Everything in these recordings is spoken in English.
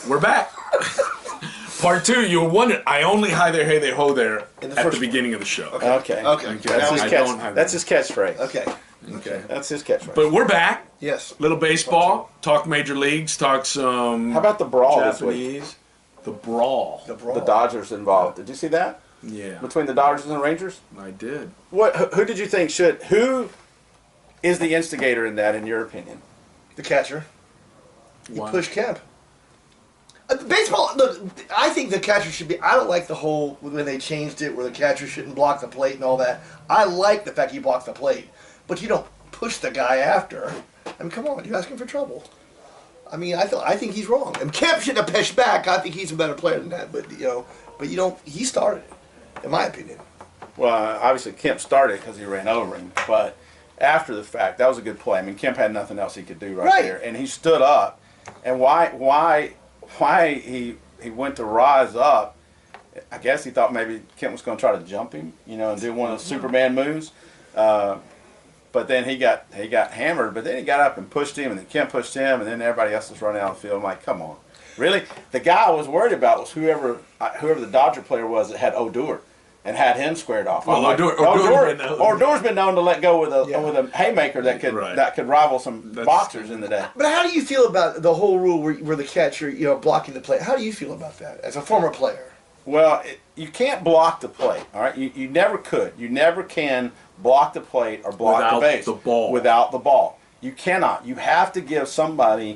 We're back. Part 2, you were wondering. I only hi there, hey there, ho there at the beginning of the show. Okay. That's his catchphrase. Okay. That's his catchphrase. But we're back. Yes. Little baseball. Talk major leagues. Talk some. How about the brawl Japanese? this week? The brawl. The Dodgers involved. Did you see that? Yeah. Between the Dodgers and the Rangers? I did. Who did you think should? Who is the instigator in that, in your opinion? The catcher. He Why? pushed Kemp. Baseball, look, I think the catcher should be. I don't like the whole when they changed it where the catcher shouldn't block the plate and all that. I like the fact he blocks the plate, but you don't push the guy after. I mean, come on, you're asking for trouble. I mean, I think he's wrong. And Kemp shouldn't have pushed back. I think he's a better player than that. But you don't. He started it, in my opinion. Well, obviously Kemp started because he ran over him, but after the fact, that was a good play. I mean, Kemp had nothing else he could do right there, and he stood up. And why he went to rise up? I guess he thought maybe Kemp was going to try to jump him, and do one of those Superman moves. But then he got hammered. But then he got up and pushed him, and then Kemp pushed him, and then everybody else was running out of the field. I'm like, come on, really? The guy I was worried about was whoever the Dodger player was that had Odor. And had him squared off. Well, Odor's been known to let go with a haymaker that could rival some boxers in the day. But how do you feel about the whole rule where the catcher, blocking the plate? How do you feel about that as a former player? Well, you can't block the plate. All right, you never could. You never can block the plate or block the base without the ball. You cannot. You have to give somebody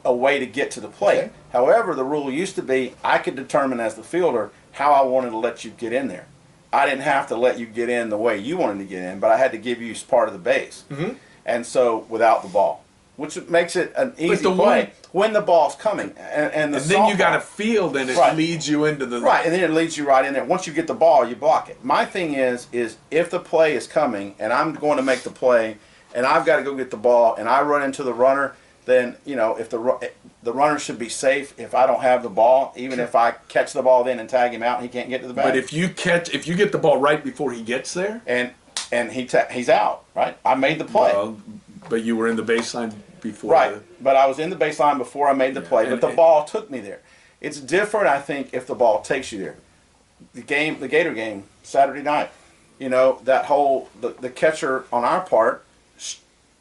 a way to get to the plate. Okay. However, the rule used to be I could determine as the fielder how I wanted to let you get in there. I didn't have to let you get in the way you wanted to get in, but I had to give you part of the base. Mm-hmm. And so without the ball, which makes it an easy play when the ball's coming. And then you got to field, and it leads you into the... Right, and then it leads you right in there. Once you get the ball, you block it. My thing is if the play is coming, and I'm going to make the play, and I've got to go get the ball, and I run into the runner, then, if the runner should be safe if I don't have the ball, even if I catch the ball then and tag him out and he can't get to the bag. But if you get the ball right before he gets there, and he's out, right? I made the play. Well, but you were in the baseline before. Right, but I was in the baseline before I made the play, but the ball took me there. It's different, I think, if the ball takes you there. The Gator game, Saturday night, that whole the catcher on our part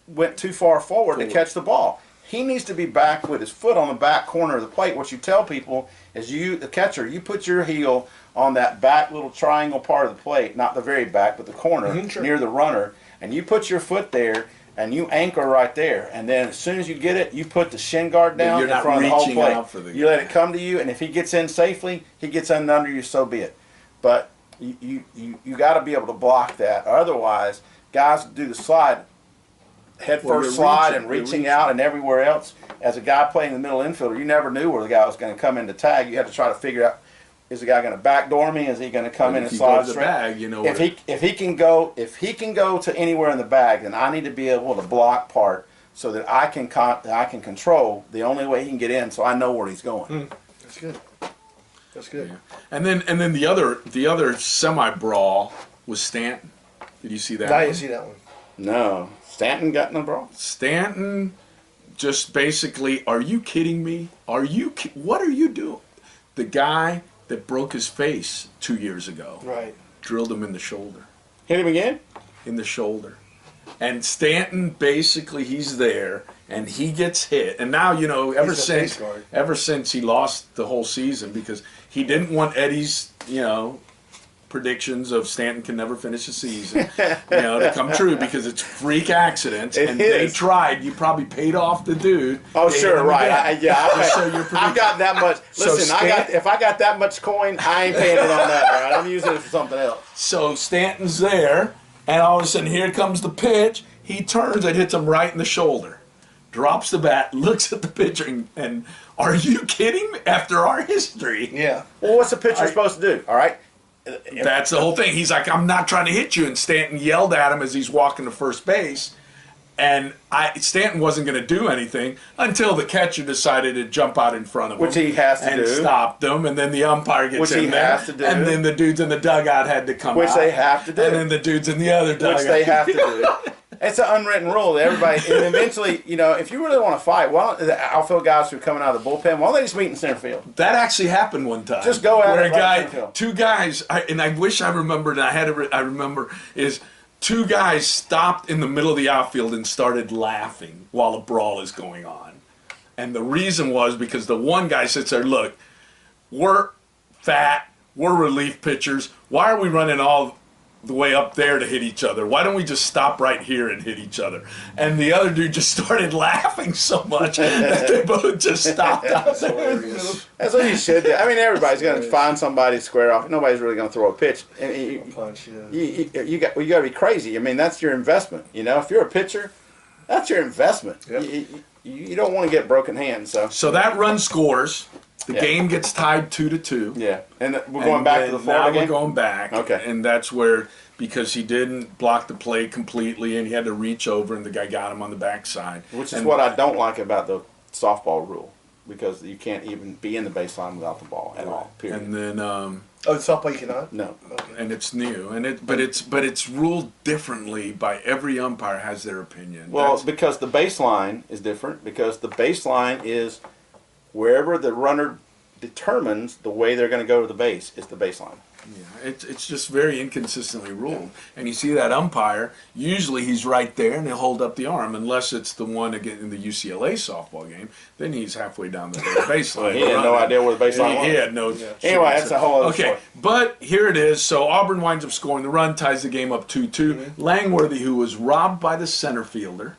went too far forward to catch the ball. He needs to be back with his foot on the back corner of the plate. What you tell people is the catcher, you put your heel on that back little triangle part of the plate, not the very back, but the corner near the runner, and you put your foot there and you anchor right there. And then as soon as you get it, you put the shin guard down in front of the whole plate. You let it come to you, and if he gets in safely, he gets in under you, so be it. But you got to be able to block that. Otherwise, guys do the slide, head first slide and reaching out and everywhere else. As a guy playing the middle infielder, you never knew where the guy was going to come in to tag. You had to try to figure out, is the guy going to backdoor me? Is he going to come in and slide straight? Bag, if he can go to anywhere in the bag, then I need to be able to block part so that I can control the only way he can get in, so I know where he's going. That's good. That's good. Yeah. And then the other semi brawl was Stanton. Did you see that? I didn't see that one. No. Stanton got in the brawl? Stanton just basically, are you kidding me? What are you doing? The guy that broke his face 2 years ago drilled him in the shoulder. Hit him again? In the shoulder. And Stanton, basically, he's there, and he gets hit. And now, ever since he lost the whole season, because he didn't want Eddie's, predictions of Stanton can never finish a season, to come true, because it's freak accidents. They tried. You probably paid off the dude. Oh, sure, right. I've got that much. Listen, if I got that much coin, I ain't paying it on that. Right? I'm using it for something else. So Stanton's there, and all of a sudden, here comes the pitch. He turns and hits him right in the shoulder. Drops the bat, looks at the pitcher, and are you kidding me? After our history. Yeah. Well, what's the pitcher supposed to do? All right. That's the whole thing. He's like, I'm not trying to hit you. And Stanton yelled at him as he's walking to first base. And Stanton wasn't going to do anything until the catcher decided to jump out in front of him. Which he has to do. And stopped him. And then the umpire gets in there. Which he has to do. And then the dudes in the dugout had to come out. Which they have to do. And then the dudes in the other dugout. Which they have to do. It's an unwritten rule that everybody, and eventually, you know, if you really want to fight, why don't the outfield guys who are coming out of the bullpen, why don't they just meet in center field? That actually happened one time. Just go at where it a right guy, two guys, and I wish I remembered. And I remember is two guys stopped in the middle of the outfield and started laughing while a brawl is going on, and the reason was because the one guy sits there, look, we're fat, we're relief pitchers. Why are we running all the way up there to hit each other? Why don't we just stop right here and hit each other? And the other dude just started laughing so much that they both just stopped out there. That's what you should do. I mean, everybody's going to find somebody to square off. Nobody's really going to throw a pitch. And Punch, yeah. you got to be crazy. I mean, that's your investment. You know, if you're a pitcher, that's your investment. Yep. You don't want to get broken hands. So that run scores. The game gets tied 2-2. Yeah, and we're going back to the Florida game? Now we're going back. Okay. And that's where, because he didn't block the play completely and he had to reach over and the guy got him on the backside. Which is what I don't like about the softball rule, because you can't even be in the baseline without the ball at all, period. And then Oh, the softball you cannot? No. Okay. and it's new, but it's ruled differently by every umpire has their opinion. Well, because the baseline is different, because the baseline is wherever the runner determines the way they're going to go to the base is the baseline. yeah, it's just very inconsistently ruled. And you see that umpire, usually he's right there and he'll hold up the arm, unless it's the one again in the UCLA softball game. Then he's halfway down the baseline. He had no idea where the baseline was. He had no. Anyway, that's a whole other Okay, story. but here it is. So Auburn winds up scoring the run, ties the game up 2-2. Langworthy, who was robbed by the center fielder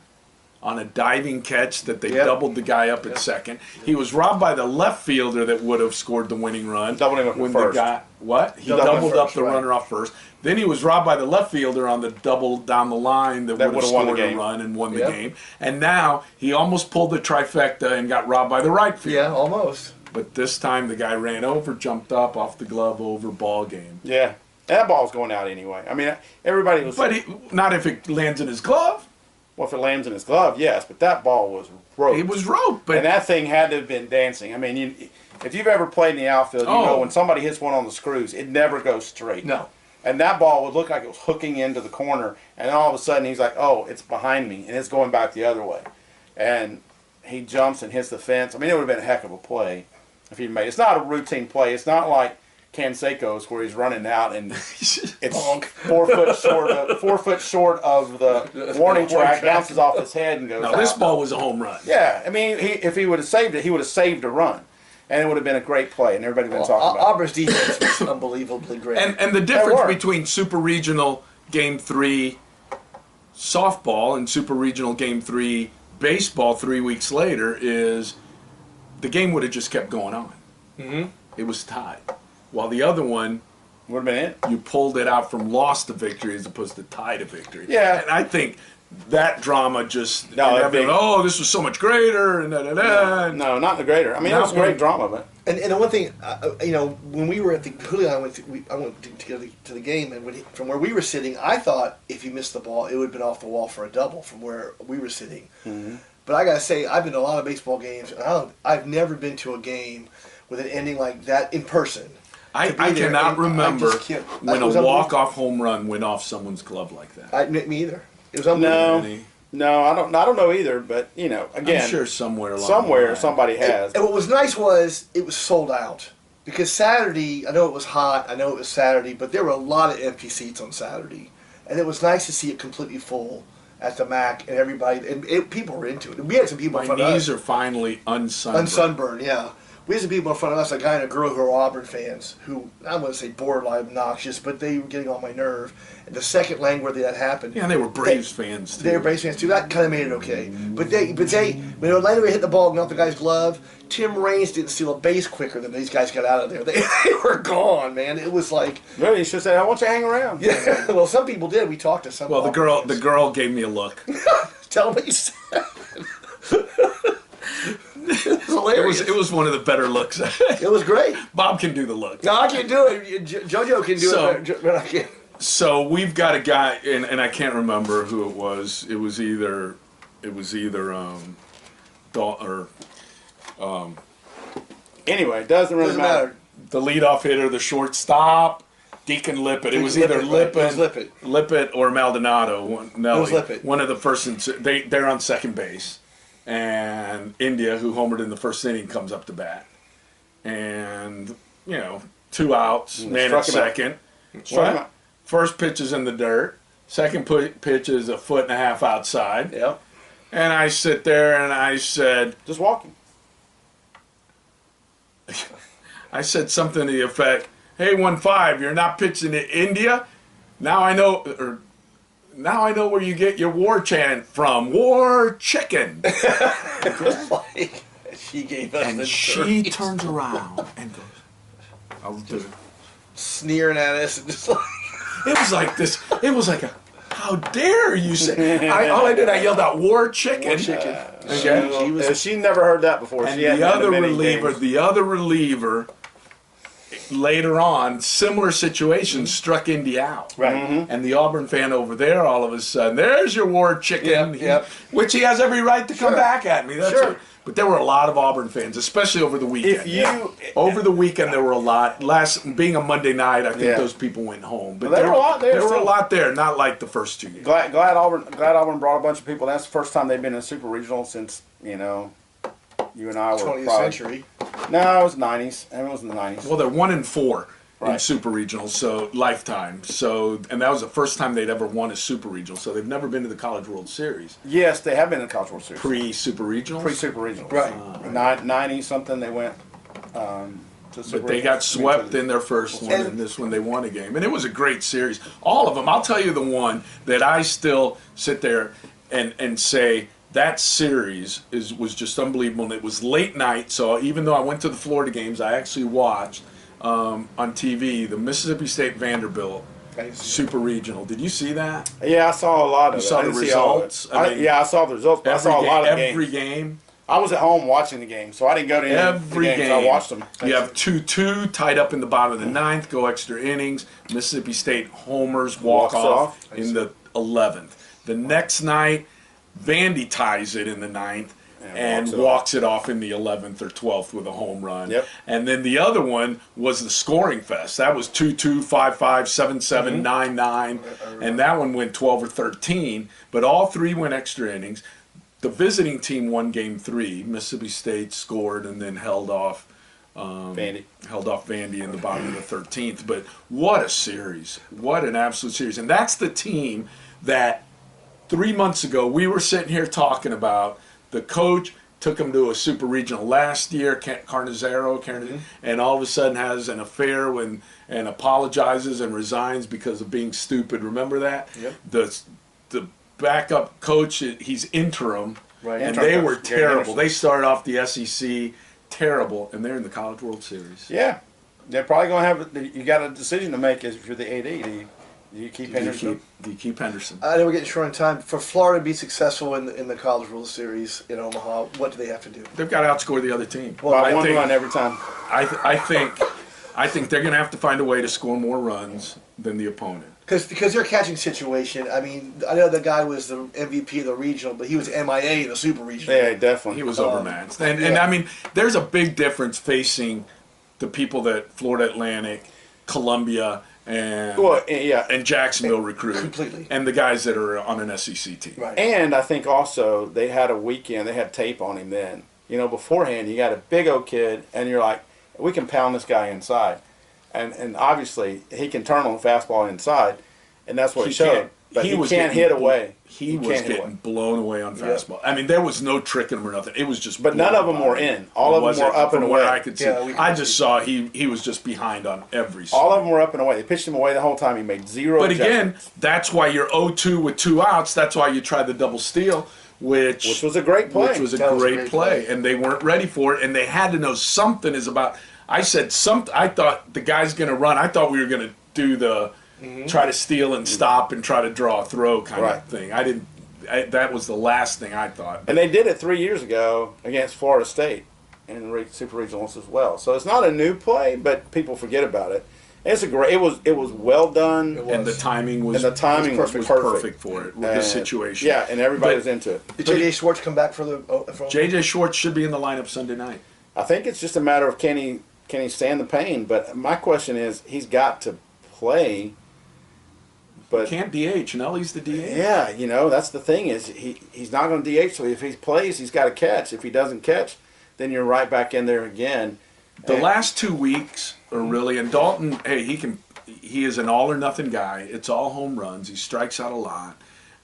on a diving catch that they doubled the guy up at second. He was robbed by the left fielder that would have scored the winning run. Doubled him up when first. The guy, what? He Doubled him doubled up first, the right. runner off first. Then he was robbed by the left fielder on the double down the line that would have would've won the scored a game. run and won the Yep. game. And now he almost pulled the trifecta and got robbed by the right fielder. Yeah, almost. But this time the guy ran over, jumped up off the glove, over, ball game. Yeah. That ball's going out anyway. I mean, everybody was... But not if it lands in his glove. Well, if it lands in his glove, yes, but that ball was roped. It was roped, but And that thing had to have been dancing. I mean, if you've ever played in the outfield, you know when somebody hits one on the screws, it never goes straight. No. And that ball would look like it was hooking into the corner, and then all of a sudden he's like, oh, it's behind me, and it's going back the other way. And he jumps and hits the fence. I mean, it would have been a heck of a play if he'd made it. It's not a routine play. It's not like Canseco's where he's running out and it's 4 foot short of the warning track, bounces off his head and goes no, out. this ball was a home run. Yeah, I mean, if he would have saved it, he would have saved a run, and it would have been a great play, and everybody would have been talking about it. Auburn's defense was unbelievably great. And the difference between Super Regional Game 3 softball and Super Regional Game 3 baseball 3 weeks later is the game would have just kept going on. Mm-hmm. It was tied. While the other one, Would have been it. you pulled it out from loss to victory as opposed to tie to victory. Yeah. And I think that drama just, No, and that everyone, big- oh, this was so much greater, and da-da-da. No, not the greater. I mean, it was Not great one- drama, but And the one thing, you know, when we were at the Julio, I went to the game, and from where we were sitting, I thought if he missed the ball, it would have been off the wall for a double from where we were sitting. Mm-hmm. But I gotta say, I've been to a lot of baseball games, and I've never been to a game with an ending like that in person. I To be there, cannot and I remember just can't- when it was a walk-off home run went off someone's glove like that. Me either. It was unbelievable. no, no, I don't know either. But you know, again, I'm sure somewhere along the line. somebody has. And what was nice was it was sold out. Because Saturday, I know it was hot, I know it was Saturday, but there were a lot of empty seats on Saturday. And it was nice to see it completely full at the MAC, and everybody, people were into it. We had some people My in front of us. knees are finally unsunburned. Unsunburned, yeah. We had some people in front of us, a guy and a girl who are Auburn fans, who, I'm going to say borderline obnoxious, but they were getting on my nerve. And the second Langworthy that happened. Yeah, and they were Braves fans too. They were Braves fans too. That kind of made it okay. But they, when Orlando hit the ball and knocked the guy's glove, Tim Raines didn't steal a base quicker than these guys got out of there. They were gone, man. It was like, Really, you should say, I want you to hang around. yeah. Well, some people did. We talked to some. Well, the Auburn girl gave me a look. fans. Tell them what you said. It was hilarious. It was one of the better looks. It was great. Bob can do the look. No, I can't do it. JoJo can do So- it, but I can't. So we've got a guy, and I can't remember who it was. It was either Anyway, it doesn't really Doesn't matter. matter. the leadoff hitter, the shortstop, Deacon Lippett. It was Deacon either Lippett, right. It was Lippett or Maldonado. No, It was Lippett. One of the first. They're on second base, and India, who homered in the first inning, comes up to bat, and 2 outs, man at second. Struck him out. First pitch is in the dirt. Second pitch is 1.5 feet outside. Yep. And I sit there and I said, Just walking. I said something to the effect, "Hey, 1-5, you're not pitching to India. Now I know where you get your war chant from. War chicken." Like, she gave us And the she dirt. turns around and goes, "I'll do it." Sneering at us and just like. It was like this. It was like a, "How dare you say?" All I did, I yelled out, "War chicken." War chicken. Okay. She never heard that before. And She hadn't been to many games. the other reliever, later on, similar situation, struck Indy out. Right. And the Auburn fan over there, all of a sudden, "There's your war chicken," Yep. which he has every right to come Sure. back at me. That's Sure. it. But there were a lot of Auburn fans, especially over the weekend. Over the weekend, there were a lot. Being a Monday night, I think Yeah. those people went home. But Well, there were a lot there There were a still. lot there, not like the first 2 games. Glad Auburn brought a bunch of people. That's the first time they've been in a super regional since you and I were 20th probably- century. No, it was 90s. I mean, it was in the 90s. Well, they're 1-4 in Right. super regionals, so lifetime. So, and that was the first time they'd ever won a super regional. So they've never been to the College World Series. Yes, they have been in the College World Series. Pre-super regionals. Pre-super regionals. Right. 90 something they went to super But they regionals. got swept in their first one, and this one they won a game. And it was a great series. All of them. I'll tell you the one that I still sit there and say, that series was just unbelievable. And it was late night, so even though I went to the Florida games, I actually watched on TV the Mississippi State Vanderbilt Super Regional. Did you see that? Yeah, I saw a lot of it. saw I the didn't see all of it. results? I mean, I saw the results, but I saw a lot of every games. game. I was at home watching the game, so I didn't go to any of the Every games. game. I watched them. You have 2-2 tied up in the bottom of the ninth, go extra innings. Mississippi State homers, walk Walks off off. in the 11th. The next night, Vandy ties it in the ninth and walks it off in the 11th or 12th with a home run. Yep. And then the other one was the scoring fest. That was 2-2, 5-5, 7-7, 9-9, and that one went 12 or 13. But all three went extra innings. The visiting team won game 3. Mississippi State scored and then held off Vandy. In the bottom of the 13th. But what a series. What an absolute series. And that's the team that 3 months ago we were sitting here talking about. The coach took them to a super regional last year, Carnizero, and all of a sudden has an affair and apologizes and resigns because of being stupid. Remember that? Yep. The backup coach, he's interim, Right. and Interim they coach, were Gary terrible. Anderson. They started off the SEC terrible, and they're in the College World Series. Yeah, they're probably going to have. You got a decision to make. If you're the AD, do you keep Henderson? Do you keep Henderson? I know we're getting short on time. For Florida to be successful in the College World Series in Omaha, what do they have to do? They've got to outscore the other team. Well, By I one think- run every time. I think they're going to have to find a way to score more runs than the opponent. Because their catching situation, I mean, I know the guy was the MVP of the regional, but he was MIA in the super regional. Yeah, definitely. He was overmatched. And I mean, there's a big difference facing the people that Florida Atlantic, Columbia, and Jacksonville recruit. Completely. And the guys that are on an SEC team. Right. And I think also they had a weekend. They had tape on him then. Beforehand, you got a big old kid, and you're like, we can pound this guy inside. And obviously, he can turn on the fastball inside, and that's what he showed. But he can't hit away. He was getting blown away on fastball. I mean, there was no tricking him or nothing. It was just. But none of them were in. All of them were up and From where away. I could see. Yeah, we I could just see. saw he was just behind on every. All of them were up and away. They pitched him away the whole time. He made zero. But again, adjustments, that's why you're 0-2 with 2 outs. That's why you tried the double steal, which was a great play. Which was a great play, and they weren't ready for it, and they had to know something is about. I said something. I thought the guy's going to run. I thought we were going to do the try to steal and stop and try to draw a throw kind Right. of thing. I didn't. That was the last thing I thought. And they did it 3 years ago against Florida State in Super Regionals as well. So it's not a new play, but people forget about it. And it's a great. It was well done. And the timing was And the timing was perfect for it with the situation. Yeah, and everybody But- was into it. Did J.J. Schwartz come back for the? J.J. Schwartz should be in the lineup Sunday night. I think it's just a matter of can he stand the pain. But my question is, he's got to play. But Can't DH. Nelly's the DH. yeah, that's the thing is he's not going to DH. So if he plays, he's got to catch. If he doesn't catch, then you're right back in there again. The last 2 weeks are really, and Dalton, hey, he is an all or nothing guy. It's all home runs. He strikes out a lot,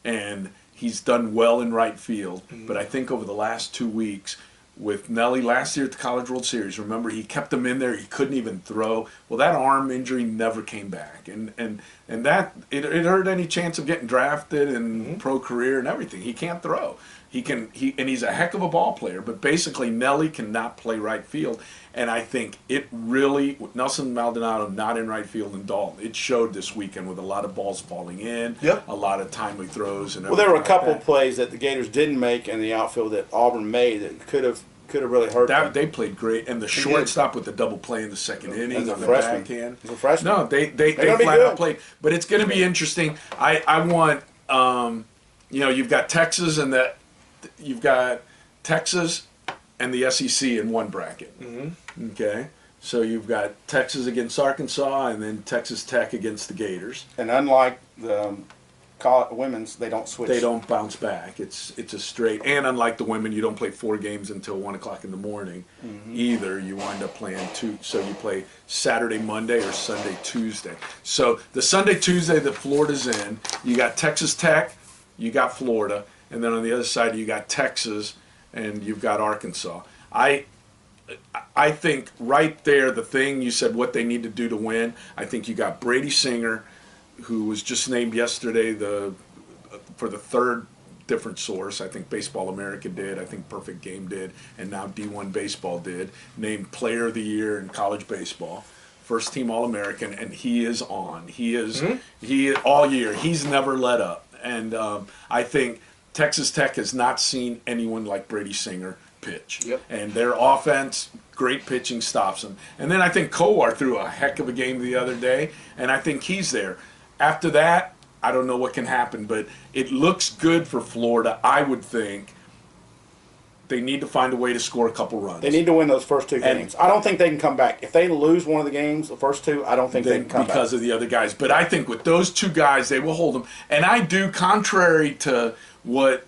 and he's done well in right field. But I think over the last 2 weeks, with Nelly last year at the College World Series, remember he kept him in there. He couldn't even throw. Well, that arm injury never came back, and that it hurt any chance of getting drafted and pro career and everything. He can't throw. And he's a heck of a ball player. But basically, Nelly cannot play right field, and I think it really, with Nelson Maldonado not in right field and Dalton, it showed this weekend with a lot of balls falling in, a lot of timely throws, and well, there were a couple like that. plays that the Gators didn't make in the outfield that Auburn made that could have really hurt them. They played great, and the shortstop with the double play in the second inning on the freshman. backhand. He's a freshman. No, they flat out played, but it's going to be interesting. I want you've got Texas and the SEC in one bracket. Okay, so you've got Texas against Arkansas, and then Texas Tech against the Gators. And unlike the women's, they don't switch. They don't bounce back. It's a straight. And unlike the women, you don't play 4 games until 1 o'clock in the morning. Either you wind up playing 2. So you play Saturday, Monday, or Sunday, Tuesday. So the Sunday, Tuesday that Florida's in, you got Texas Tech, you got Florida, and then on the other side you got Texas, and you've got Arkansas. I think right there, the thing you said, what they need to do to win. I think you got Brady Singer, who was just named yesterday for the 3rd different source. I think Baseball America did. I think Perfect Game did, and now D1 Baseball did. Named Player of the Year in college baseball, first team All-American, and he is on. He all year. He's never let up, and I think Texas Tech has not seen anyone like Brady Singer pitch. And their offense, great pitching, stops them. And then I think Kowar threw a heck of a game the other day, and I think he's there. After that, I don't know what can happen, but it looks good for Florida. I would think they need to find a way to score a couple runs. They need to win those first 2 games. I don't think they can come back. If they lose one of the games, the first 2, I don't think they can come back. Because of the other guys. But I think with those 2 guys, they will hold them. And I do, contrary to what,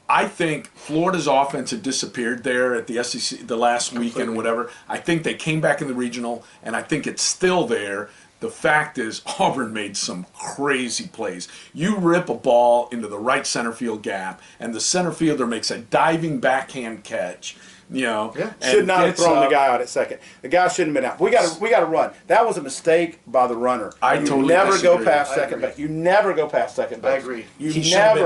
I think Florida's offense had disappeared there at the SEC the last weekend or whatever. I think they came back in the regional, and I think it's still there. The fact is, Auburn made some crazy plays. You rip a ball into the right center field gap, and the center fielder makes a diving backhand catch. Should not have thrown the guy out at second. The guy shouldn't have been out. We got to run. That was a mistake by the runner. Totally never disagree. go past second base. You never go past second base. I agree. You He never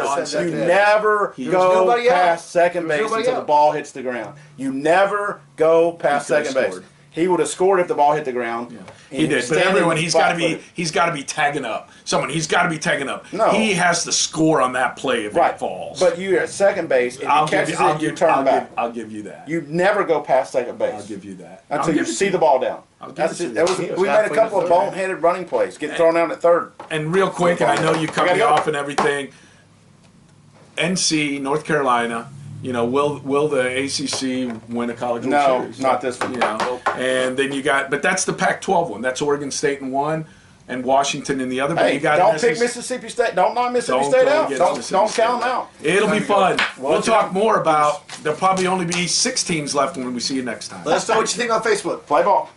He go nobody past out. second base Nobody until the out. ball hits the ground. You never go past He could've second base. scored. He would have scored if the ball hit the ground. He did, but everyone he's got to be tagging up. He's got to be tagging up. No. He has to score on that play if it falls. But you're at second base. If he catches it, you turn back. I'll give you that. You never go past second base. I'll give you that. Until you see the ball down. That's it. We made a couple of boneheaded running plays, getting thrown out at third. And real quick, and I know you cut me off and everything. NC, North Carolina. Will the ACC win a College World Series? No, not this one. And then you got, but that's the Pac-12 one. That's Oregon State in one, and Washington in the other. But Hey, you got don't pick Mississippi State. Don't knock Mississippi State out. Don't count them out. It'll be fun. We'll talk more about. There'll probably only be 6 teams left when we see you next time. Let us know what you think on Facebook. Play ball.